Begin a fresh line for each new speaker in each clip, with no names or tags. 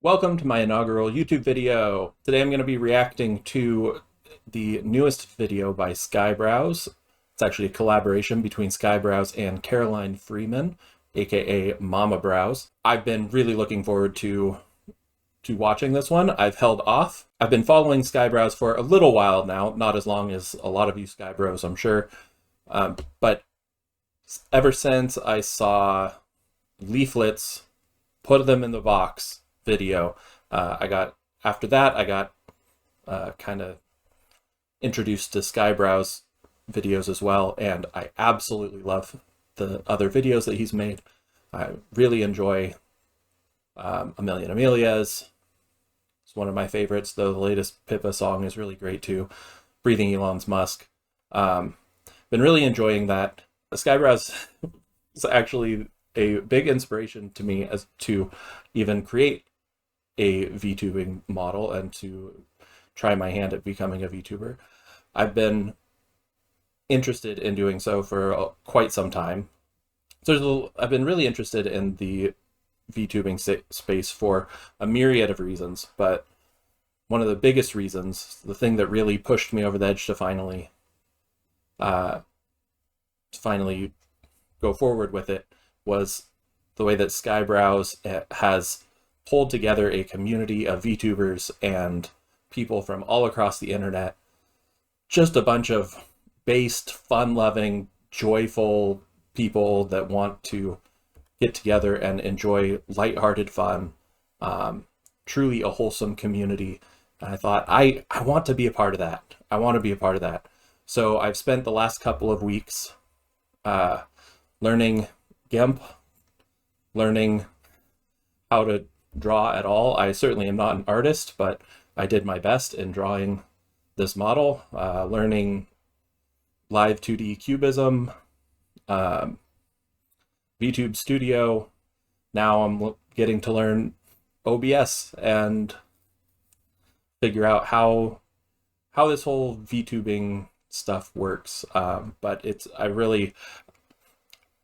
Welcome to my inaugural YouTube video. Today I'm going to be reacting to the newest video by Skyebrows. It's actually a collaboration between Skyebrows and Caroline Freeman, aka Mama Brows. I've been really looking forward to watching this one. I've held off. I've been following Skyebrows for a little while now, not as long as a lot of you Skybros, I'm sure. But ever since I saw leaflets, put them in the box video, after that I got kind of introduced to Skyebrows videos as well, and I absolutely love the other videos that he's made. I really enjoy A Million Amelias. It's one of my favorites, though the latest Pippa song is really great too. Breathing Elon's Musk. Been really enjoying that. Skyebrows is actually a big inspiration to me as to even create a VTubing model and to try my hand at becoming a VTuber. I've been interested in doing so for quite some time. So I've been really interested in the VTubing space for a myriad of reasons, but one of the biggest reasons, the thing that really pushed me over the edge to finally go forward with it, was the way that Skyebrows has pulled together a community of VTubers and people from all across the internet. Just a bunch of based, fun-loving, joyful people that want to get together and enjoy lighthearted fun. Truly a wholesome community. And I thought, I want to be a part of that. I want to be a part of that. So I've spent the last couple of weeks learning GIMP, learning how to draw at all. I certainly am not an artist, but I did my best in drawing this model, learning live 2D cubism, VTube Studio. Now I'm getting to learn OBS and figure out how this whole VTubing stuff works. But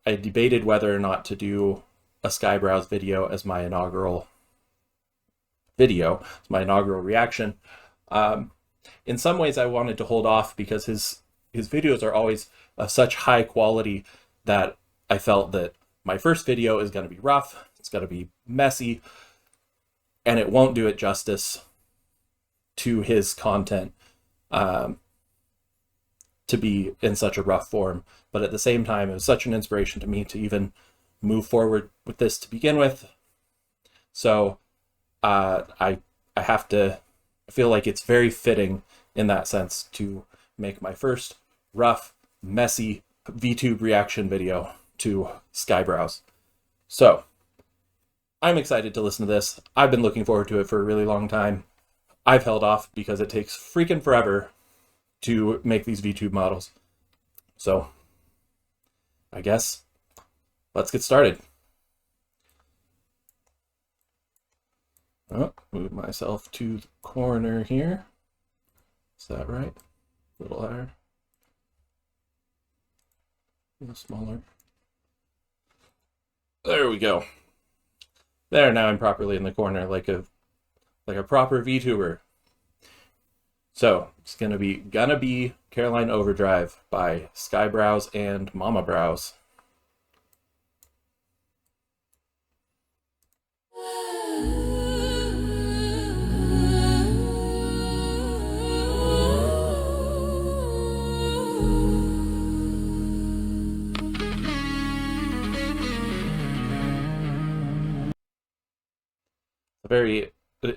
I debated whether or not to do a Skyebrows video as my inaugural video, as my inaugural reaction. In some ways I wanted to hold off because his videos are always of such high quality that I felt that my first video is going to be rough, it's going to be messy, and it won't do it justice to his content to be in such a rough form. But at the same time, it was such an inspiration to me to even move forward with this to begin with. So I feel like it's very fitting in that sense to make my first rough, messy VTube reaction video to Skyebrows. So I'm excited to listen to this. I've been looking forward to it for a really long time. I've held off because it takes freaking forever to make these VTube models. So I guess let's get started. Oh, move myself to the corner here. Is that right? A little higher. A little smaller. There we go. There, now I'm properly in the corner like a proper VTuber. So it's gonna be Caroline Overdrive by Skyebrows and Mama Brows.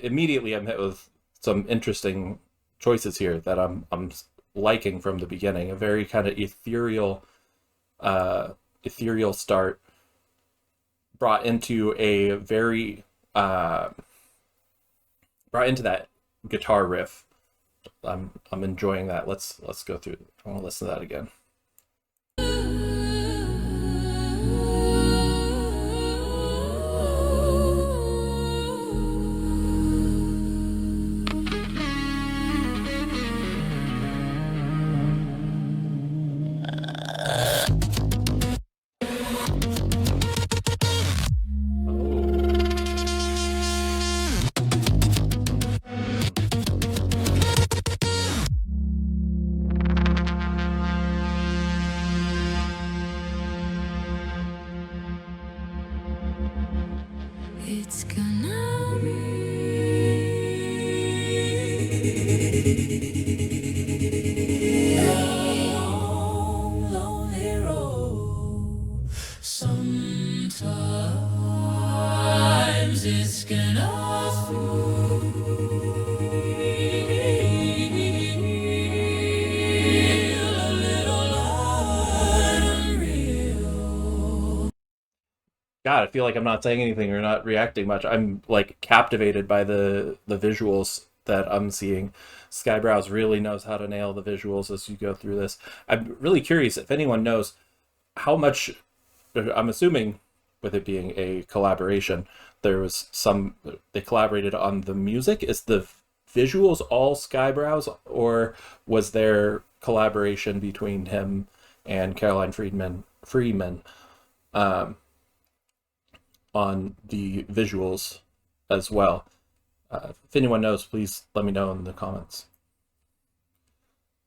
Immediately I'm hit with some interesting choices here that I'm liking from the beginning. A very kind of ethereal start brought into that guitar riff. I'm enjoying that. Let's go through. I want to listen to that again.
Long, lonely road. Sometimes it's gonna feel a little unreal.
God, I feel like I'm not saying anything or not reacting much. I'm like captivated by the visuals that I'm seeing. Skyebrows really knows how to nail the visuals as you go through this. I'm really curious if anyone knows how much. I'm assuming, with it being a collaboration, there was some. They collaborated on the music. Is the visuals all Skyebrows, or was there collaboration between him and Caroline Freeman on the visuals as well? If anyone knows, please let me know in the comments.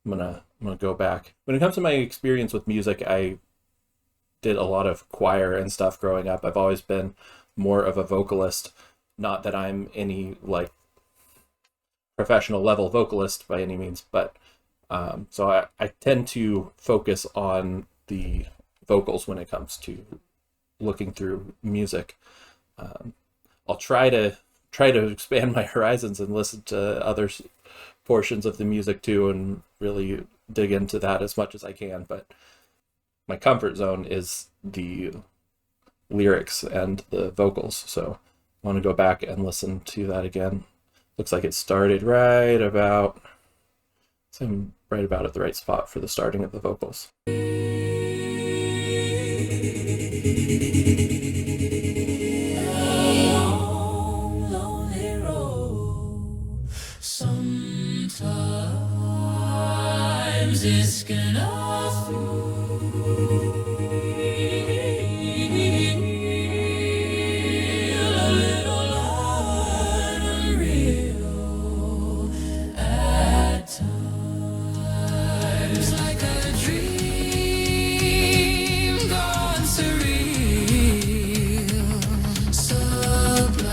I'm gonna go back. When it comes to my experience with music, I did a lot of choir and stuff growing up. I've always been more of a vocalist. Not that I'm any like professional level vocalist by any means, but so I tend to focus on the vocals when it comes to looking through music. I'll try to expand my horizons and listen to other portions of the music too, and really dig into that as much as I can. But my comfort zone is the lyrics and the vocals, so I want to go back and listen to that again. Looks like it started right about, so I'm right about at the right spot for the starting of the vocals.
Long, lonely road. Sometimes it's gonna feel a little unreal at times, like a dream gone surreal, sublime.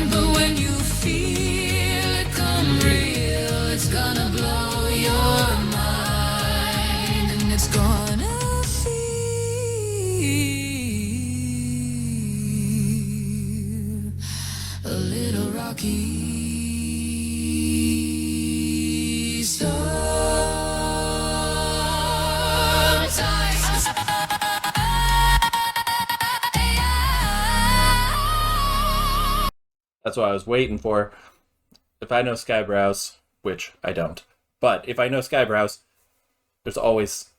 But when you feel it come real, it's gonna blow your mind, and it's gonna feel a little rocky. Sometimes
That's what I was waiting for. If I know Skyebrows, which I don't, but if I know Skyebrows, there's always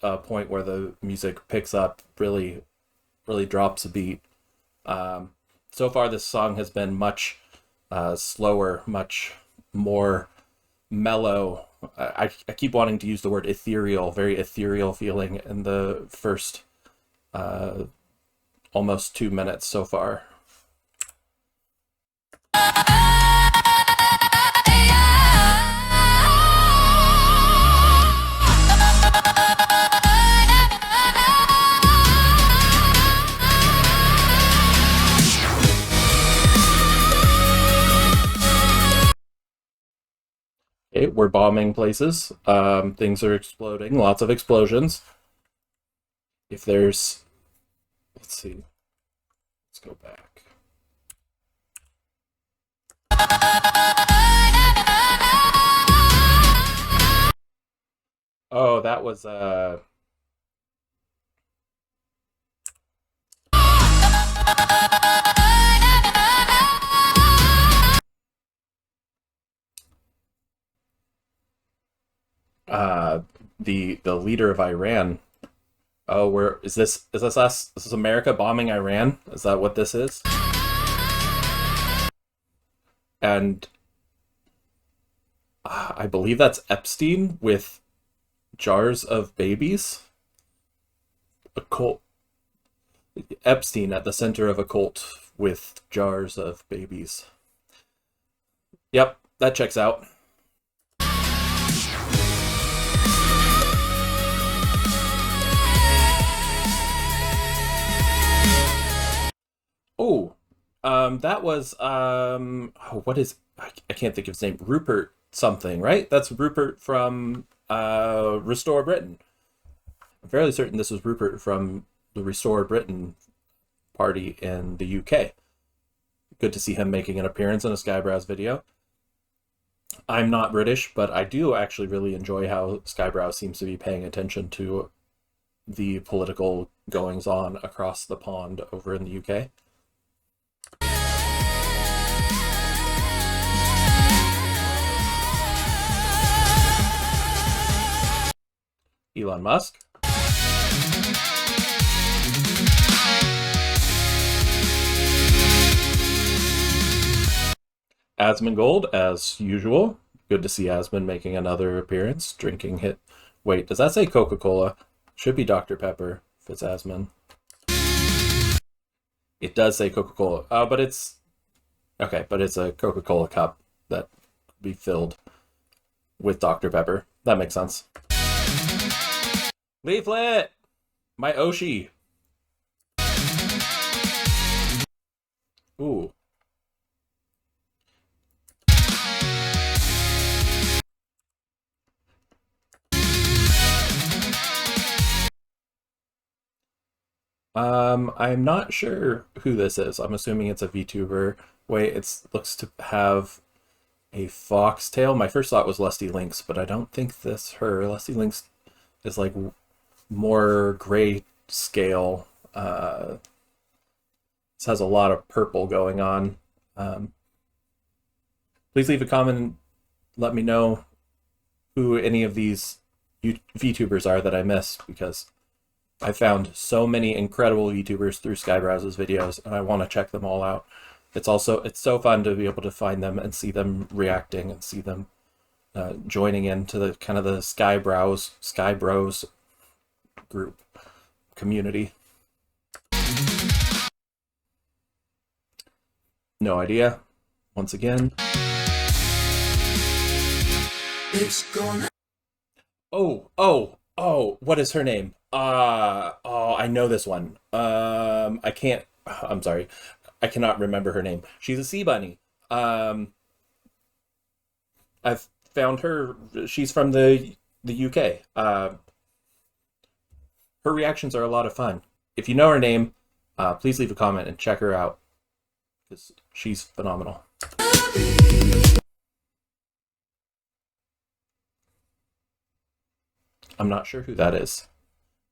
a point where the music picks up, really drops a beat. So far, this song has been much slower, much more mellow. I keep wanting to use the word ethereal, very ethereal feeling in the first almost 2 minutes so far. Okay, we're bombing places. Things are exploding. Lots of explosions. If there's, let's see. Let's go back. Oh, that was the leader of Iran. Oh, where is this? Is this us? This is America bombing Iran? Is that what this is? And I believe that's Epstein with jars of babies. A cult. Epstein at the center of a cult with jars of babies. Yep, that checks out. Oh, That was what is I can't think of his name. Rupert something, right? That's Rupert from Restore Britain. I'm fairly certain this was Rupert from the Restore Britain party in the UK. Good to see him making an appearance in a Skyebrows video. I'm not British, but I do actually really enjoy how Skyebrows seems to be paying attention to the political goings-on across the pond over in the UK. Elon Musk. Asmongold, as usual. Good to see Asmon making another appearance, drinking hit. Wait, does that say Coca-Cola? Should be Dr. Pepper if it's Asmon. It does say Coca-Cola. But it's... Okay, but it's a Coca-Cola cup that could be filled with Dr. Pepper. That makes sense. Leaflet! My Oshi. Ooh. I'm not sure who this is. I'm assuming it's a VTuber. Wait, it looks to have a foxtail. My first thought was Lusty Lynx, but I don't think this her. Lusty Lynx is like more gray scale. This has a lot of purple going on. Please leave a comment and let me know who any of these VTubers are that I missed, because I found so many incredible YouTubers through Skyebrows' videos, and I want to check them all out. It's so fun to be able to find them and see them reacting and see them joining into the kind of the Skybros group community. No idea. Once again.
It's gonna.
Oh, what is her name? Oh, I know this one. I'm sorry. I cannot remember her name. She's a sea bunny. I've found her. She's from the UK. Her reactions are a lot of fun. If you know her name, please leave a comment and check her out, because she's phenomenal. I'm not sure who that is.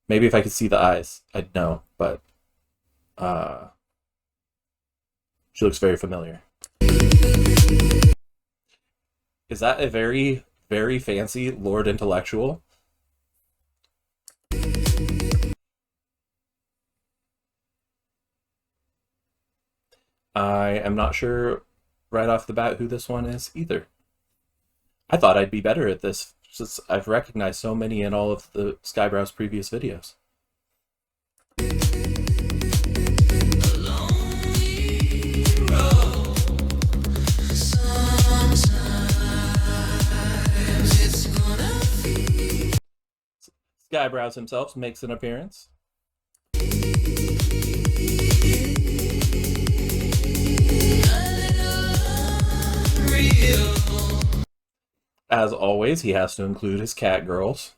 Maybe if I could see the eyes, I'd know, but she looks very familiar. Is that a very, very fancy Lord Intellectual? I am not sure right off the bat who this one is either. I thought I'd be better at this, since I've recognized so many in all of the Skyebrows' previous videos. Skyebrows himself makes an appearance. As always, he has to include his cat girls.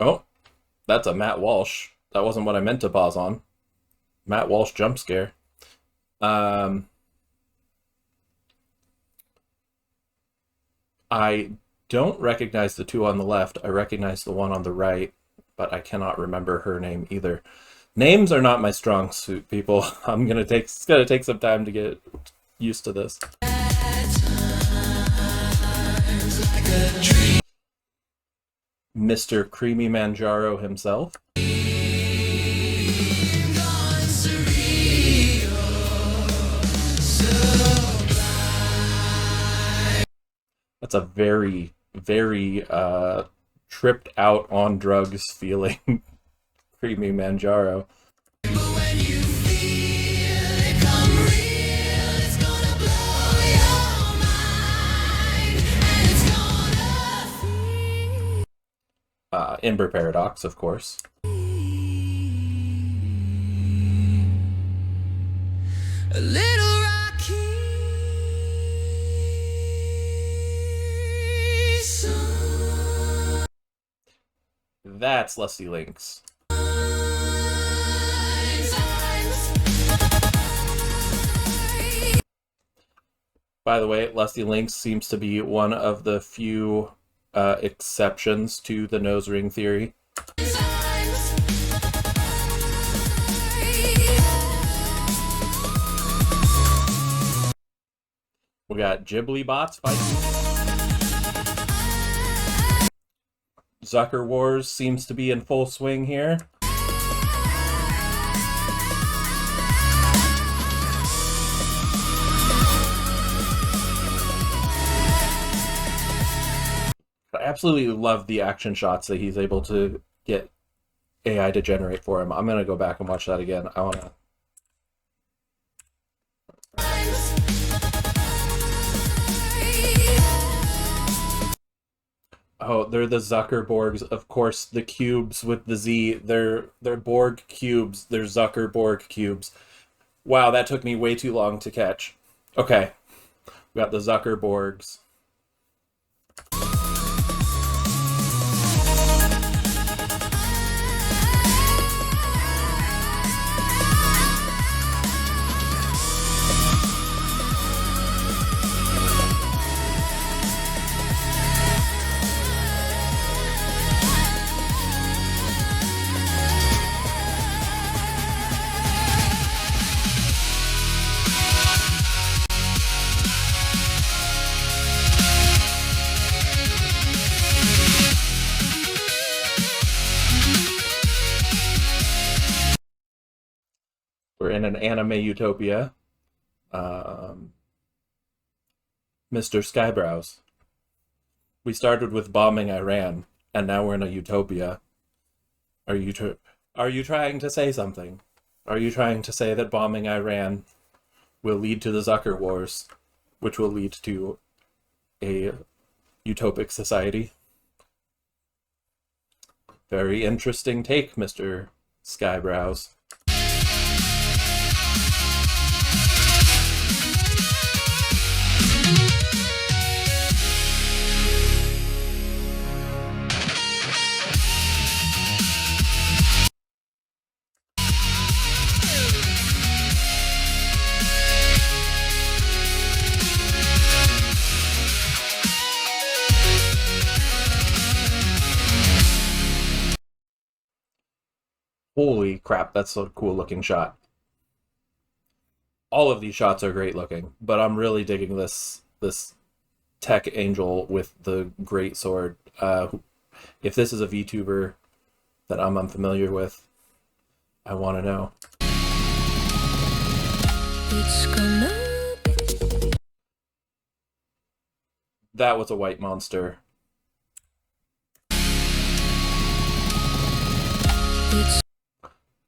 Oh, that's a Matt Walsh. That wasn't what I meant to pause on. Matt Walsh jump scare. I don't recognize the two on the left. I recognize the one on the right, but I cannot remember her name either. Names are not my strong suit, people. It's gonna take some time to get used to this. Mr. Creamy Manjaro himself. That's a very, very tripped out on drugs feeling Creamy Manjaro. Ember Paradox, of course.
a little rocky.
That's Lusty Links. By the way, Lusty Links seems to be one of the few exceptions to the nose ring theory. We got Ghibli bots fighting. Zucker Wars seems to be in full swing here. I absolutely love the action shots that he's able to get AI to generate for him. I'm going to go back and watch that again. I want to... Oh, they're the Zuckerborgs. Of course, the cubes with the Z. They're Borg cubes. They're Zuckerborg cubes. Wow, that took me way too long to catch. Okay. We got the Zuckerborgs. We're in an anime utopia. Mr. Skyebrows. We started with bombing Iran, and now we're in a utopia. Are you trying to say something? Are you trying to say that bombing Iran will lead to the Zucker Wars, which will lead to a utopic society? Very interesting take, Mr. Skyebrows. Holy crap, that's a cool looking shot. All of these shots are great looking, but I'm really digging this tech angel with the great sword. If this is a VTuber that I'm unfamiliar with, I want to know. That was a white monster.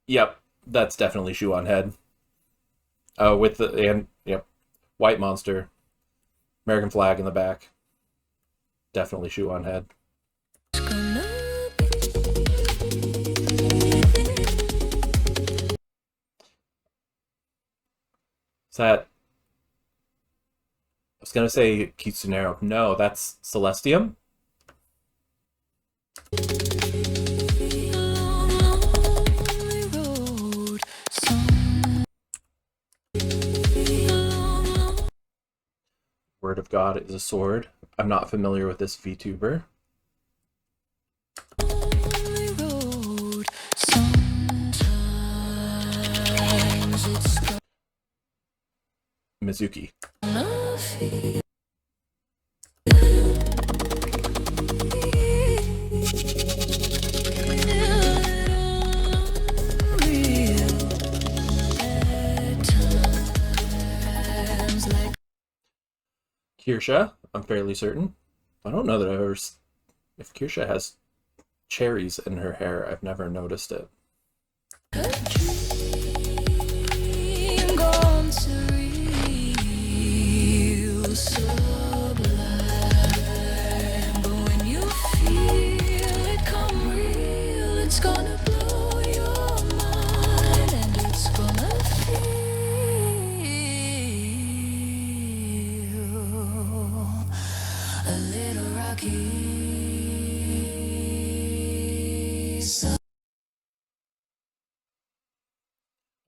Yep, that's definitely shoe on head. Oh, with the yep, white monster, American flag in the back. Definitely shoe on head. Is that? I was gonna say Kitsunero. No, that's Celestium. Word of God is a sword. I'm not familiar with this VTuber. Mizuki. Kirsha, I'm fairly certain. I don't know that I've ever... If Kirsha has cherries in her hair, I've never noticed it.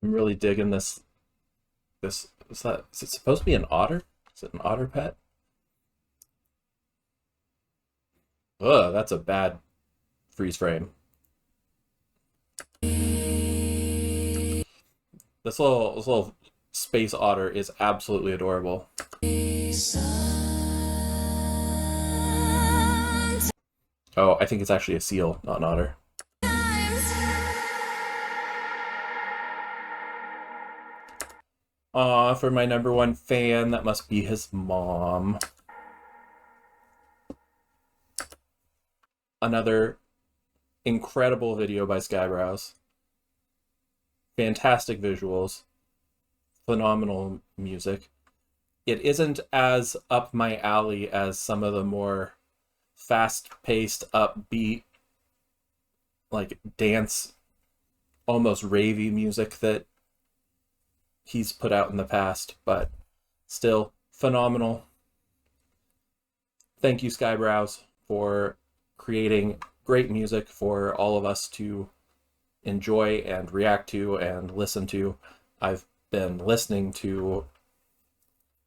I'm really digging this. Is it supposed to be an otter? Is it an otter pet? Ugh, that's a bad freeze frame. This little space otter is absolutely adorable. Oh, I think it's actually a seal, not an otter. Aw, for my #1 fan, that must be his mom. Another incredible video by Skyebrows. Fantastic visuals. Phenomenal music. It isn't as up my alley as some of the more fast-paced, upbeat, like dance, almost ravey music that he's put out in the past, but still phenomenal. Thank you, Skyebrows, for creating great music for all of us to enjoy and react to and listen to. I've been listening to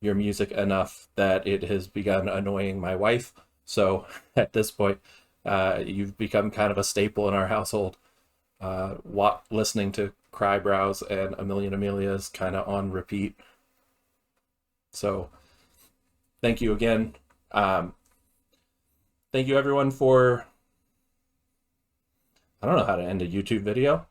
your music enough that it has begun annoying my wife. So at this point, you've become kind of a staple in our household. Listening to Crybrows and A Million Amelias kind of on repeat. So thank you again. Thank you everyone for, I don't know how to end a YouTube video.